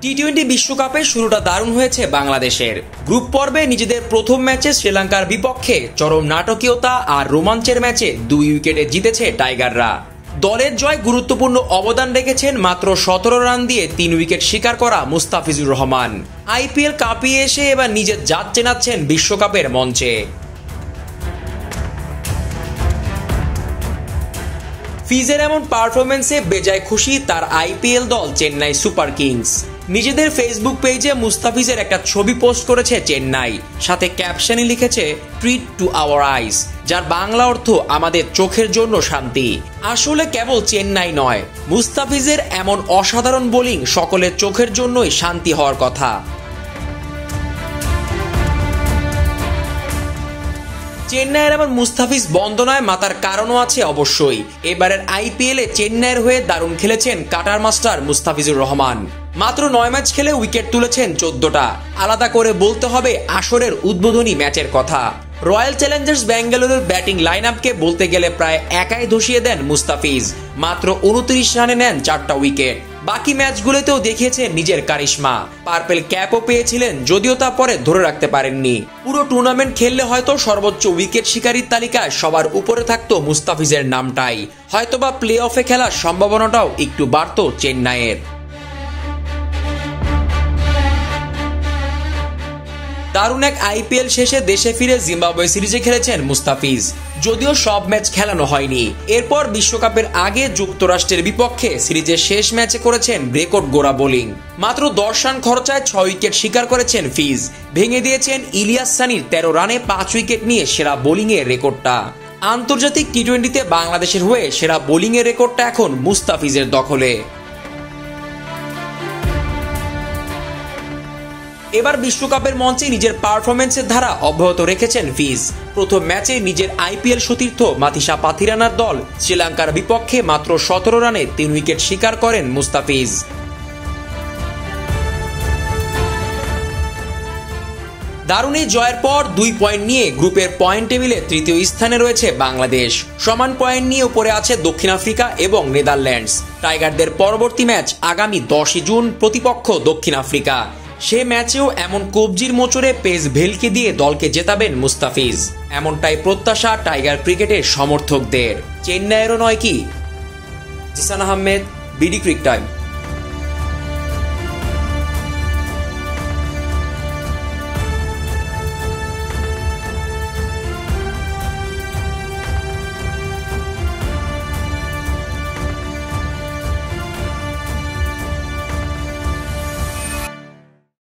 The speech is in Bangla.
টি-20 বিশ্বকাপে শুরুটা দারুণ হয়েছে বাংলাদেশের। গ্রুপ পর্বে নিজেদের প্রথম ম্যাচে শ্রীলঙ্কার বিপক্ষে চরম নাটকীয়তা আর রোমাঞ্চের ম্যাচে 2 উইকেটে জিতেছে টাইগাররা। দলের জয় গুরুত্বপূর্ণ অবদান রেখেছেন মাত্র 17 রান দিয়ে 3 উইকেট শিকার করা মুস্তাফিজুর রহমান। আইপিএল কাঁপিয়ে এসে এবার নিজের জাত চেনাচ্ছেন বিশ্বকাপের মঞ্চে। ফিজের এমন পারফরমেন্সে বেজায় খুশি তার আইপিএল দল চেন্নাই সুপার কিংস। নিজেদের ফেসবুক পেজে মুস্তাফিজের একটা ছবি পোস্ট করেছে চেন্নাই, সাথে ক্যাপশনে লিখেছে ট্রিট টু আওয়ার আইস, যার বাংলা অর্থ আমাদের চোখের জন্য শান্তি। আসলে কেবল চেন্নাই নয়, মুস্তাফিজের এমন অসাধারণ বোলিং সকলের চোখের জন্যই শান্তি হওয়ার কথা। চেন্নাইয়ের এমন মুস্তাফিজ বন্দনায় মাতার কারণও আছে অবশ্যই। এবারের আইপিএলে চেন্নাইয়ের হয়ে দারুণ খেলেছেন কাটার মাস্টার মুস্তাফিজুর রহমান। মাত্র 9 ম্যাচ খেলে উইকেট তুলেছেন 14টা। আলাদা করে বলতে হবে আসরের উদ্বোধনী ম্যাচের কথা। রয়্যাল চ্যালেঞ্জার্স ব্যাঙ্গালোরের ব্যাটিং লাইন আপকে বলতে গেলে প্রায় একাই ধসিয়ে দেন মুস্তাফিজ। মাত্র 29 রানে নেন 4টা উইকেট। বাকি ম্যাচগুলোতেও দেখিয়েছেন নিজের কারিশমা। পার্পেল ক্যাপও পেয়েছিলেন, যদিও তা পরে ধরে রাখতে পারেননি। পুরো টুর্নামেন্ট খেললে হয়তো সর্বোচ্চ উইকেট শিকারীর তালিকায় সবার উপরে থাকতো মুস্তাফিজের নামটাই। হয়তোবা প্লে অফে খেলার সম্ভাবনাটাও একটু বাড়তো চেন্নাইয়ের। দারুণ এক আইপিএল শেষে দেশে ফিরে জিম্বাবুয়ে সিরিজে খেলেছেন মুস্তাফিজ, যদিও সব ম্যাচ খেলানো হয়নি। এরপর বিশ্বকাপের আগে যুক্তরাষ্ট্রের বিপক্ষে সিরিজের শেষ ম্যাচে করেছেন রেকর্ড গড়া বোলিং। মাত্র 10 রান খরচায় 6 উইকেট শিকার করেছেন ফিজ। ভেঙে দিয়েছেন ইলিয়াস সানির 13 রানে 5 উইকেট নিয়ে সেরা বোলিংয়ের রেকর্ডটা। আন্তর্জাতিক টি-20তে বাংলাদেশের হয়ে সেরা বোলিংয়ের রেকর্ডটা এখন মুস্তাফিজের দখলে। এবার বিশ্বকাপের মঞ্চে নিজের পারফরমেন্সের ধারা অব্যাহত রেখেছেন ফিজ। প্রথম ম্যাচে নিজের আইপিএল সতীর্থ মাথিসা পাথিরানার দল শ্রীলঙ্কার বিপক্ষে মাত্র 17 রানে 3 উইকেট শিকার করেন মুস্তাফিজ। দারুণ এই জয়ের পর 2 পয়েন্ট নিয়ে গ্রুপের পয়েন্ট টেবিলে তৃতীয় স্থানে রয়েছে বাংলাদেশ। সমান পয়েন্ট নিয়ে উপরে আছে দক্ষিণ আফ্রিকা এবং নেদারল্যান্ডস। টাইগারদের পরবর্তী ম্যাচ আগামী 10 জুন, প্রতিপক্ষ দক্ষিণ আফ্রিকা। সে ম্যাচেও এমন কবজির মোচড়ে পেস ভেলকে দিয়ে দলকে জেতাবেন মুস্তাফিজ, এমনটাই প্রত্যাশা টাইগার ক্রিকেটের সমর্থকদের। চেন্নাইয়েরও নয় কি? Zisan Ahmed, BD cric time.